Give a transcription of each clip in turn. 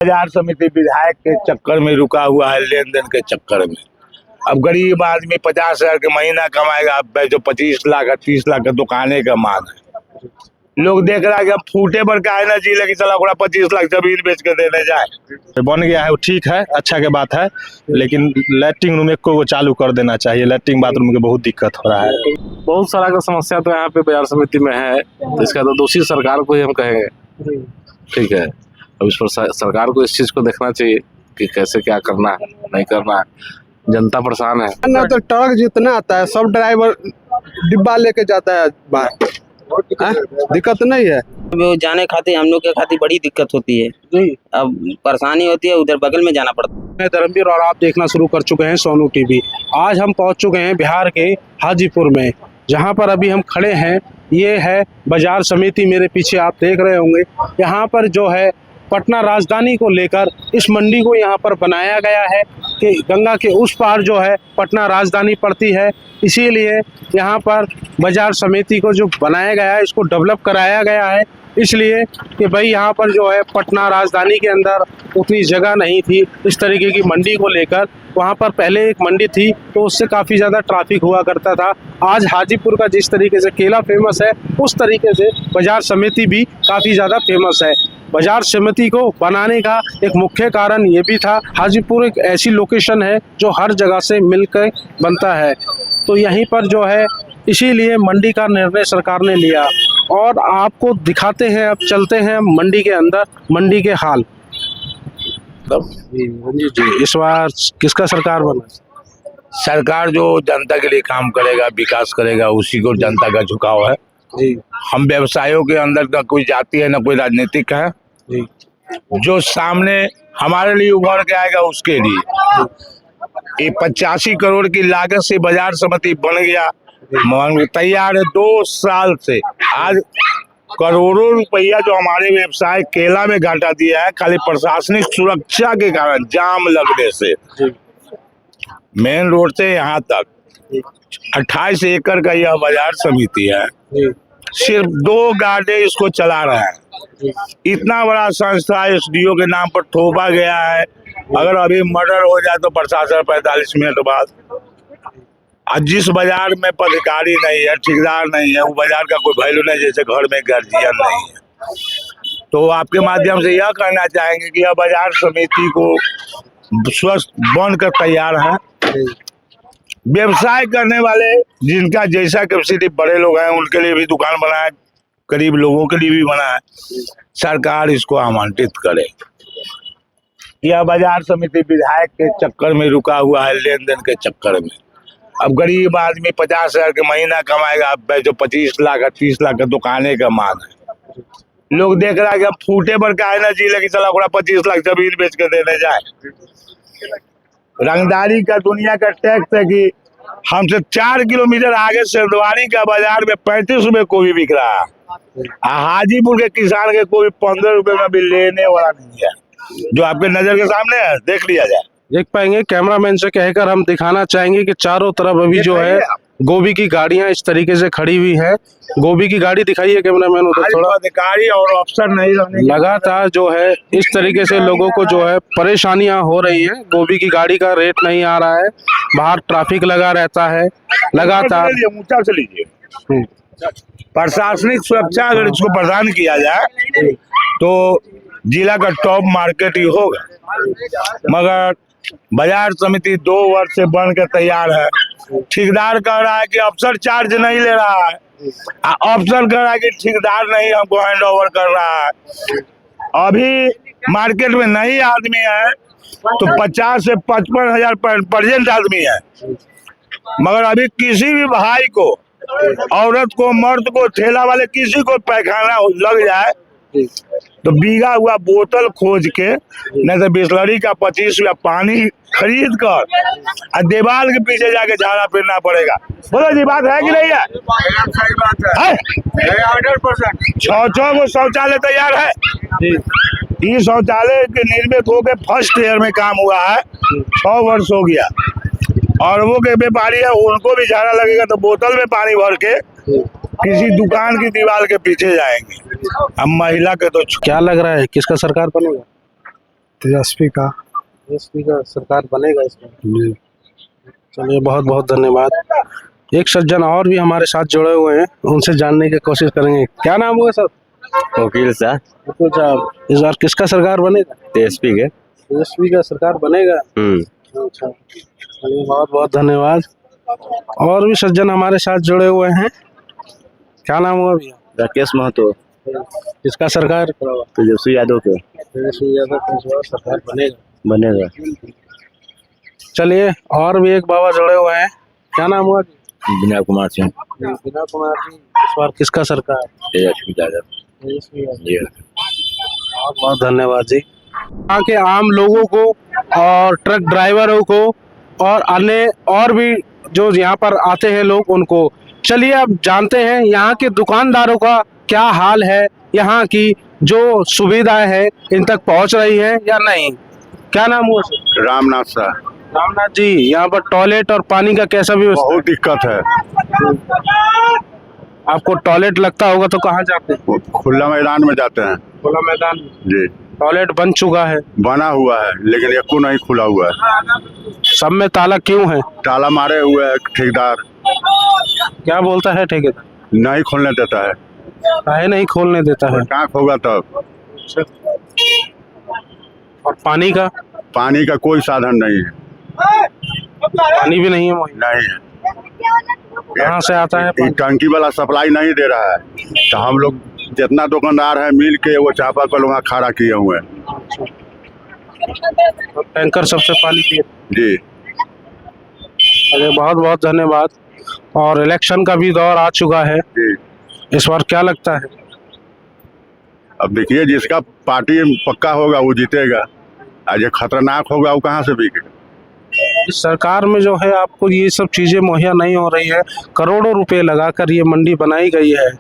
बाजार समिति विधायक के चक्कर में रुका हुआ है, लेन देन के चक्कर में। अब गरीब आदमी 50,000 के महीना कमाएगा, अब जो 25 लाख 30 लाख का दुकाने का मांग है। लोग देख रहा है कि अब फूटे पर का है ना जी लगी, चला 25 लाख जमीन बेच के देने जाए। बन गया है वो ठीक है, अच्छा के बात है, लेकिन लैट्रिन रूम को चालू कर देना चाहिए। लैट्रिन बाथरूम की बहुत दिक्कत हो रहा है। बहुत सारा का समस्या तो यहाँ पे बाजार समिति में है, तो इसका तो दोषी सरकार को ही हम कहेंगे। ठीक है, अब इस पर सरकार को इस चीज को देखना चाहिए कि कैसे क्या करना है, नहीं करना है। जनता परेशान है ना, तो ट्रक जितना आता है सब ड्राइवर डिब्बा लेके जाता है बाहर। दिक्कत नहीं है, वो जाने खातिर हम लोग के खातिर बड़ी दिक्कत होती है जी। अब परेशानी होती है, उधर बगल में जाना पड़ता है। मैं धर्मवीर और आप देखना शुरू कर चुके हैं सोनू टीवी। आज हम पहुंच चुके हैं बिहार के हाजीपुर में, जहां पर अभी हम खड़े हैं। ये है बाजार समिति, मेरे पीछे आप देख रहे होंगे। यहाँ पर जो है पटना राजधानी को लेकर इस मंडी को यहाँ पर बनाया गया है कि गंगा के उस पार जो है पटना राजधानी पड़ती है, इसीलिए यहाँ पर बाजार समिति को जो बनाया गया है, इसको डेवलप कराया गया है। इसलिए कि भाई यहाँ पर जो है पटना राजधानी के अंदर उतनी जगह नहीं थी इस तरीके की मंडी को लेकर। वहाँ पर पहले एक मंडी थी तो उससे काफ़ी ज़्यादा ट्रैफिक हुआ करता था। आज हाजीपुर का जिस तरीके से केला फेमस है, उस तरीके से बाजार समिति भी काफ़ी ज़्यादा फेमस है। बाजार समिति को बनाने का एक मुख्य कारण ये भी था, हाजीपुर एक ऐसी लोकेशन है जो हर जगह से मिलकर बनता है, तो यहीं पर जो है इसीलिए मंडी का निर्णय सरकार ने लिया। और आपको दिखाते हैं, अब चलते हैं मंडी के अंदर, मंडी के हाल। जी, इस बार किसका सरकार बना? सरकार जो जनता के लिए काम करेगा, विकास करेगा, उसी को जनता का झुकाव है जी। हम व्यवसायों के अंदर न कोई जाति है न कोई राजनीतिक है जी। जो सामने हमारे लिए उभर के आएगा उसके लिए। ये 85 करोड़ की लागत से बाजार समिति बन गया, तैयार है 2 साल से। आज करोड़ों रुपया जो हमारे व्यवसाय केला में घाटा दिया है, खाली प्रशासनिक सुरक्षा के कारण, जाम लगने से। मेन रोड से यहाँ तक 28 एकड़ का यह बाजार समिति है, सिर्फ 2 गाड़ी इसको चला रहा है। इतना बड़ा संस्था एसडीओ के नाम पर थोपा गया है। अगर अभी मर्डर हो जाए तो प्रशासन 45 मिनट बाद। आज जिस बाजार में पदाधिकारी नहीं है, ठेकेदार नहीं है, वो बाजार का कोई वैल्यू नहीं, जैसे घर में गार्जियन नहीं है। तो आपके माध्यम से यह कहना चाहेंगे कि यह बाजार समिति को स्वस्थ बनकर तैयार है। व्यवसाय करने वाले जिनका जैसा कैपेसिटी बड़े लोग हैं, उनके लिए भी दुकान बना है, गरीब लोगों के लिए भी बना है। सरकार इसको आमंत्रित करे। यह बाजार समिति विधायक के चक्कर में रुका हुआ है, लेन देन के चक्कर में। अब गरीब आदमी 50,000 के महीना कमाएगा, अब जो 25 लाख 30 लाख का दुकाने का मांग है। लोग देख रहा है कि अब फूटे पर का है ना जी लगी, चला 25 लाख जमीन बेच के देने जाए। रंगदारी का दुनिया का टैक्स है कि हमसे 4 किलोमीटर आगे सिरदवारी का बाजार में 35 रुपए कोबी बिक रहा है। हाजीपुर के किसान के कोबी 15 रुपए में भी लेने वाला नहीं है, जो आपके नजर के सामने है, देख लिया जाए। देख पाएंगे, कैमरामैन से कहकर हम दिखाना चाहेंगे कि चारों तरफ अभी जो है गोभी की गाड़ियां इस तरीके से खड़ी हुई है। गोभी की गाड़ी दिखाइए कैमरामैन, उधर थोड़ा। अधिकारी और अफसर नहीं रहने, लगातार जो है इस तरीके से लोगों को जो है परेशानियां हो रही है। गोभी की गाड़ी का रेट नहीं आ रहा है, बाहर ट्रैफिक लगा रहता है लगातार। ऊंचा से लीजिए। प्रशासनिक सुरक्षा अगर इसको प्रदान किया जाए तो जिला का टॉप मार्केट ही होगा। मगर बाजार समिति 2 वर्ष से बनकर तैयार है। ठेकेदार कह रहा है कि अफसर चार्ज नहीं ले रहा है, अफसर कह रहा है कि ठेकेदार नहीं हमको हैंड ओवर कर रहा है। अभी मार्केट में नई आदमी है तो 50 से 55 हजार प्रेजेंट आदमी है। मगर अभी किसी भी भाई को, औरत को, मर्द को, ठेला वाले किसी को पैखाना लग जाए तो बीघा हुआ बोतल खोज के, नहीं तो बिस्लरी का 25 रुपया पानी खरीद कर दीवार के पीछे जाके झाड़ा फिरना पड़ेगा। बोलो जी, बात है कि नहीं है? सही बात है। 6 को शौचालय तैयार है। ये शौचालय के निर्मित होके फर्स्ट ईयर में काम हुआ है, 6 वर्ष हो गया। और वो के व्यापारी है, उनको भी झाड़ा लगेगा तो बोतल में पानी भर के किसी दुकान की दीवार के पीछे जाएंगे। हम महिला के तो क्या लग रहा है किसका सरकार बनेगा? तेजस्वी का। तेजस्वी का सरकार बनेगा इसमें। चलिए बहुत बहुत धन्यवाद। एक सज्जन और भी हमारे साथ जुड़े हुए हैं, उनसे जानने की कोशिश करेंगे। क्या नाम हुआ सर? वकील साहब। वकील साहब, इस बार किसका सरकार बनेगा? तेजस्वी के। तेजस्वी का सरकार बनेगा। अच्छा, चलिए बहुत बहुत धन्यवाद। और भी सज्जन हमारे साथ जुड़े हुए हैं। क्या नाम हुआ भैया? राकेश महतो। किसका सरकार? तेजस्वी यादव के। तेजस्वी यादव का इस बार सरकार बनेगा। चलिए और भी एक बाबा जुड़े हुए हैं। क्या नाम हुआ? विनय कुमार सिंह। बिना कुमार जी, इस बार किसका सरकार? तेजस्वी यादव। तेजस्वी यादव। बहुत बहुत धन्यवाद जी। यहाँ के आम लोगों को और ट्रक ड्राइवरों को और अन्य और भी जो यहाँ पर आते हैं लोग, उनको चलिए अब जानते हैं यहाँ के दुकानदारों का क्या हाल है, यहाँ की जो सुविधाएं हैं इन तक पहुँच रही है या नहीं। क्या नाम हुआ सर? रामनाथ शाह। रामनाथ जी, यहाँ पर टॉयलेट और पानी का कैसा व्यवस्था? बहुत दिक्कत है। आपको टॉयलेट लगता होगा तो कहाँ जाते हैं? खुला मैदान में जाते हैं। खुला मैदान में जी। टॉयलेट बन चुका है? बना हुआ है लेकिन एको नहीं खुला हुआ है। सब में ताला क्यों है? ताला मारे हुए है ठेकेदार। क्या बोलता है ठेकेदार? नहीं खोलने देता है। काहे नहीं खोलने देता है? कहाँ होगा तब। और पानी का? पानी का कोई साधन नहीं है। पानी भी नहीं है वहीं? नहीं है। कहाँ से आता है ये पानी? टंकी वाला सप्लाई नहीं दे रहा है, तो हम लोग जितना दुकानदार है मिल के वो चापाकल वहाँ खड़ा किए हुए हैं। टैंकर सबसे पानी पिए। जी। चलिए बहुत बहुत धन्यवाद। और इलेक्शन का भी दौर आ चुका है, जी। इस बार क्या लगता है? अब देखिए जिसका पार्टी पक्का होगा वो जीतेगा, आज ये खतरनाक होगा वो कहाँ से बिकेगा। इस सरकार में जो है आपको ये सब चीजें मुहैया नहीं हो रही है। करोड़ों रुपए लगाकर ये मंडी बनाई गई है,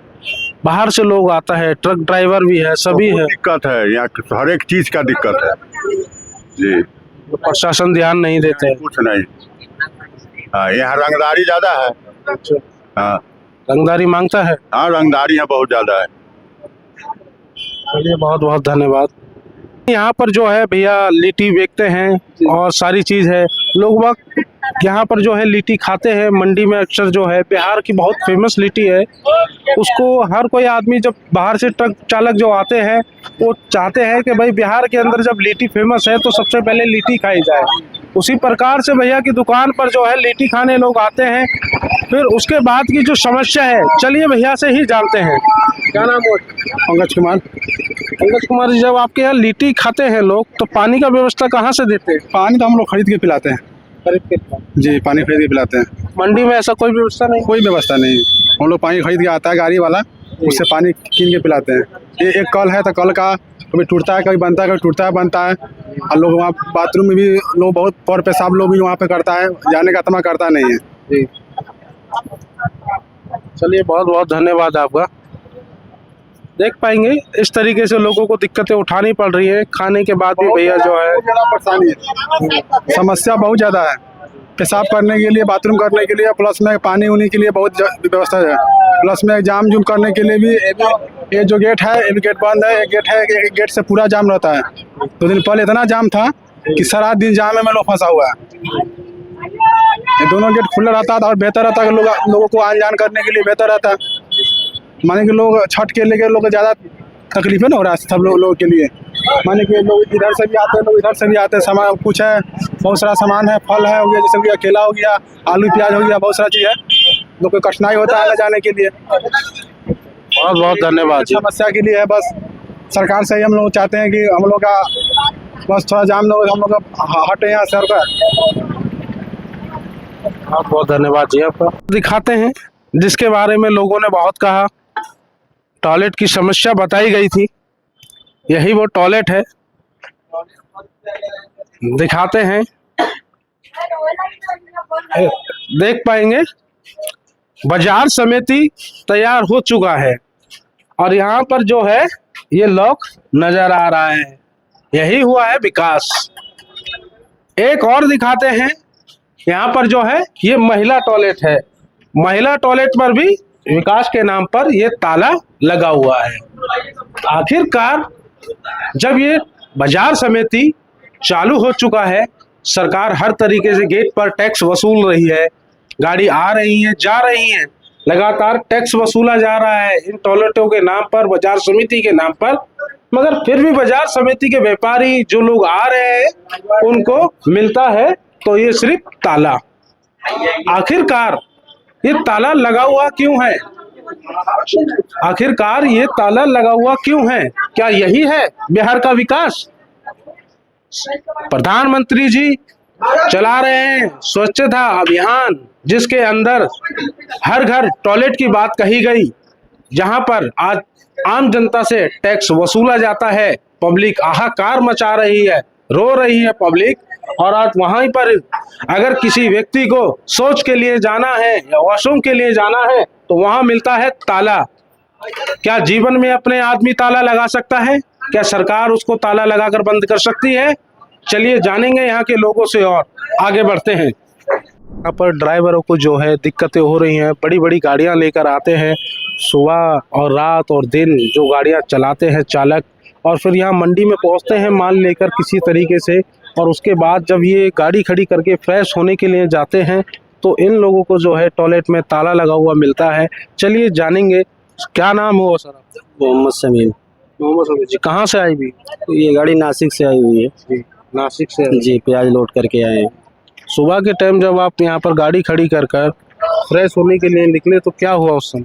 बाहर से लोग आता है, ट्रक ड्राइवर भी है, सभी है। दिक्कत है यहाँ, हर एक चीज का दिक्कत है। जी। प्रशासन ध्यान नहीं देते हैं। कुछ नहीं। हाँ, यहाँ रंगदारी ज्यादा है। हाँ। रंगदारी मांगता है। हाँ, रंगदारी यहाँ बहुत ज्यादा है। चलिए बहुत बहुत धन्यवाद। यहाँ पर जो है भैया लिट्टी बेचते हैं और सारी चीज है, लोग वक्त यहाँ पर जो है लिट्टी खाते हैं। मंडी में अक्सर जो है बिहार की बहुत फेमस लिट्टी है, उसको हर कोई आदमी, जब बाहर से ट्रक चालक जो आते हैं वो चाहते हैं कि भाई बिहार के अंदर जब लिट्टी फेमस है तो सबसे पहले लिट्टी खाई जाए। उसी प्रकार से भैया की दुकान पर जो है लिट्टी खाने लोग आते हैं। फिर उसके बाद की जो समस्या है, चलिए भैया से ही जानते हैं। क्या नाम है? पंकज कुमार। पंकज कुमार जी, जब आपके यहाँ लिट्टी खाते हैं लोग तो पानी का व्यवस्था कहाँ से देते हैं? पानी तो हम लोग खरीद के पिलाते हैं। खरीद के? जी, पानी खरीद के पिलाते हैं। मंडी में ऐसा कोई व्यवस्था नहीं? कोई व्यवस्था नहीं। हम लोग पानी खरीद के आता है गाड़ी वाला, उससे पानी कीन के पिलाते हैं। ये एक कल है तो कल का कभी टूटता है, कभी बनता है, कभी टूटता है बनता है। और लोग वहाँ बाथरूम में भी लोग बहुत पर पेशाब लोग भी वहाँ पे करता है, जाने का तमा करता नहीं है। जी। चलिए बहुत बहुत धन्यवाद आपका। देख पाएंगे इस तरीके से लोगों को दिक्कतें उठानी पड़ रही है खाने के बाद भी भैया जो है। परेशानी है, समस्या बहुत ज़्यादा है। पेशाब करने के लिए, बाथरूम करने के लिए, प्लस में पानी उनी के लिए बहुत व्यवस्था है। प्लस में जाम जुम करने के लिए भी ये जो गेट है, ये भी गेट बंद है। एक गेट है, एक गेट से पूरा जाम रहता है। 2 दिन पहले इतना जाम था कि सारा दिन जाम में लोग फंसा हुआ है। ये दोनों गेट खुला रहता था और बेहतर रहता है, लोगों को आन जान करने के लिए बेहतर रहता है। माने कि लोग छठ के लेके लोग ज़्यादा तकलीफ है ना हो रहा है सब लोगों के लिए। माने कि लोग इधर से भी आते हैं, लोग इधर से भी आते हैं। सामान कुछ है, बहुत सारा सामान है, फल है हो गया, जैसे हो गया केला हो गया, आलू प्याज हो गया, बहुत सारा चीज़ है। लोग को कठिनाई होता है आने जाने के लिए। बहुत बहुत धन्यवाद जी। समस्या के लिए है, बस सरकार से ही हम लोग चाहते हैं कि हम लोग का बस थोड़ा जाम लोग हम लोग का हटे यहाँ सर का। बहुत बहुत धन्यवाद जी आपका। दिखाते हैं जिसके बारे में लोगों ने बहुत कहा, टॉयलेट की समस्या बताई गई थी, यही वो टॉयलेट है। दिखाते हैं, देख पाएंगे बाजार समिति तैयार हो चुका है और यहाँ पर जो है ये लोग नजर आ रहा है, यही हुआ है विकास। एक और दिखाते हैं, यहाँ पर जो है ये महिला टॉयलेट है। महिला टॉयलेट पर भी विकास के नाम पर ये ताला लगा हुआ है। आखिरकार जब ये बाजार समिति चालू हो चुका है। सरकार हर तरीके से गेट पर टैक्स वसूल रही है। गाड़ी आ रही है, जा रही है, लगातार टैक्स वसूला जा रहा है इन टॉयलेटों के नाम पर, बाजार समिति के नाम पर। मगर फिर भी बाजार समिति के व्यापारी जो लोग आ रहे हैं उनको मिलता है तो ये सिर्फ ताला। आखिरकार ये ताला लगा हुआ क्यों है? आखिरकार ये ताला लगा हुआ क्यों है? क्या यही है बिहार का विकास? प्रधानमंत्री जी चला रहे हैं स्वच्छता अभियान, जिसके अंदर हर घर टॉयलेट की बात कही गई, जहां पर आज आम जनता से टैक्स वसूला जाता है। पब्लिक हाहाकार मचा रही है, रो रही है पब्लिक। और आज वहां पर अगर किसी व्यक्ति को शौच के लिए जाना है या वॉशरूम के लिए जाना है तो वहां मिलता है ताला। क्या जीवन में अपने आदमी ताला लगा सकता है? क्या सरकार उसको ताला लगाकर बंद कर सकती है? चलिए जानेंगे यहाँ के लोगों से और आगे बढ़ते हैं। यहाँ पर ड्राइवरों को जो है दिक्कतें हो रही हैं। बड़ी बड़ी गाड़ियाँ लेकर आते हैं, सुबह और रात और दिन जो गाड़ियाँ चलाते हैं चालक, और फिर यहाँ मंडी में पहुँचते हैं माल लेकर किसी तरीके से, और उसके बाद जब ये गाड़ी खड़ी करके फ्रेश होने के लिए जाते हैं तो इन लोगों को जो है टॉयलेट में ताला लगा हुआ मिलता है। चलिए जानेंगे। क्या नाम हुआ सर आपका? मोहम्मद समीम। मोहम्मद समीम जी, कहाँ से आई भी? ये गाड़ी नासिक से आई हुई है जी, नासिक से जी, प्याज लोड करके आए हैं। सुबह के टाइम जब आप यहाँ पर गाड़ी खड़ी कर कर फ्रेश होने के लिए निकले तो क्या हुआ उस समय?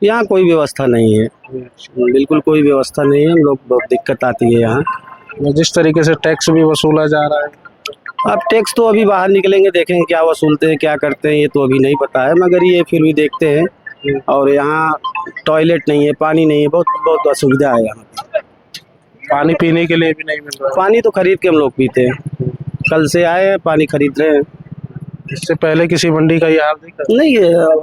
यहाँ कोई व्यवस्था नहीं है, बिल्कुल कोई व्यवस्था नहीं है। लोग बहुत दिक्कत आती है यहाँ। जिस तरीके से टैक्स भी वसूला जा रहा है, अब टैक्स तो अभी बाहर निकलेंगे देखेंगे क्या वसूलते हैं क्या करते हैं, ये तो अभी नहीं पता है, मगर ये फिर भी देखते हैं। और यहाँ टॉयलेट नहीं है, पानी नहीं है, बहुत बहुत असुविधा है यहाँ। पानी पीने के लिए भी नहीं मिल रहा पानी तो खरीद के हम लोग पीते हैं। कल से आए हैं, पानी खरीद रहे हैं। है। इससे पहले किसी मंडी का ये हाल देखा? नहीं,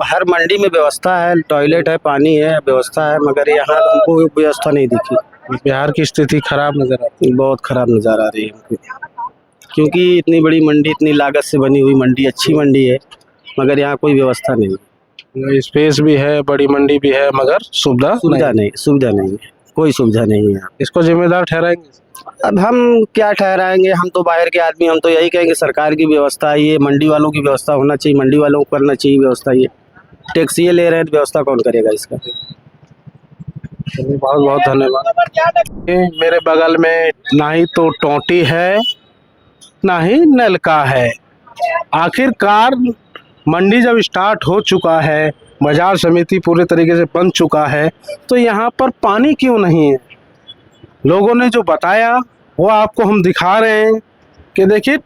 हर मंडी में व्यवस्था है, टॉयलेट है, पानी है, व्यवस्था है, मगर यहाँ हमको व्यवस्था नहीं दिखी। बिहार की स्थिति खराब नजर आती है, बहुत खराब नज़र आ रही है हमको, क्योंकि इतनी बड़ी मंडी, इतनी लागत से बनी हुई मंडी, अच्छी मंडी है, मगर यहाँ कोई व्यवस्था नहीं है। स्पेस भी है, बड़ी मंडी भी है, मगर सुविधा नहीं, सुविधा नहीं है, कोई सुविधा नहीं है। इसको जिम्मेदार ठहराएंगे? अब हम क्या ठहराएंगे, हम तो बाहर के आदमी, हम तो यही कहेंगे सरकार की व्यवस्था ये, मंडी वालों की व्यवस्था होना चाहिए, मंडी वालों को करना चाहिए व्यवस्था। ये टैक्स ये ले रहे हैं तो व्यवस्था कौन करेगा इसका? बहुत बहुत धन्यवाद। मेरे बगल में ना ही तो टोंटी है ना ही नलका है। आखिरकार मंडी जब स्टार्ट हो चुका है, बाजार समिति पूरे तरीके से बन चुका है, तो यहाँ पर पानी क्यों नहीं है? लोगों ने जो बताया वो आपको हम दिखा रहे हैं कि देखिए,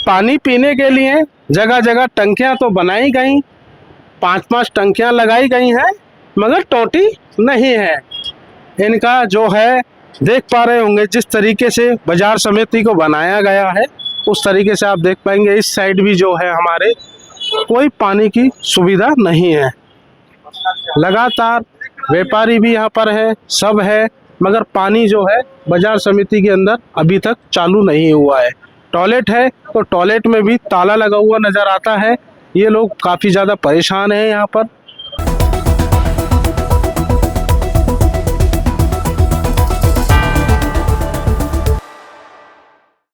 पानी पीने के लिए जगह जगह टंकियाँ तो बनाई गई, 5-5 टंकियाँ लगाई गई हैं, मगर टोंटी नहीं है। इनका जो है देख पा रहे होंगे जिस तरीके से बाजार समिति को बनाया गया है, उस तरीके से आप देख पाएंगे इस साइड भी जो है हमारे कोई पानी की सुविधा नहीं है। लगातार व्यापारी भी यहाँ पर है, सब है, मगर पानी जो है बाजार समिति के अंदर अभी तक चालू नहीं हुआ है। टॉयलेट है तो टॉयलेट में भी ताला लगा हुआ नज़र आता है। ये लोग काफ़ी ज़्यादा परेशान हैं यहाँ पर।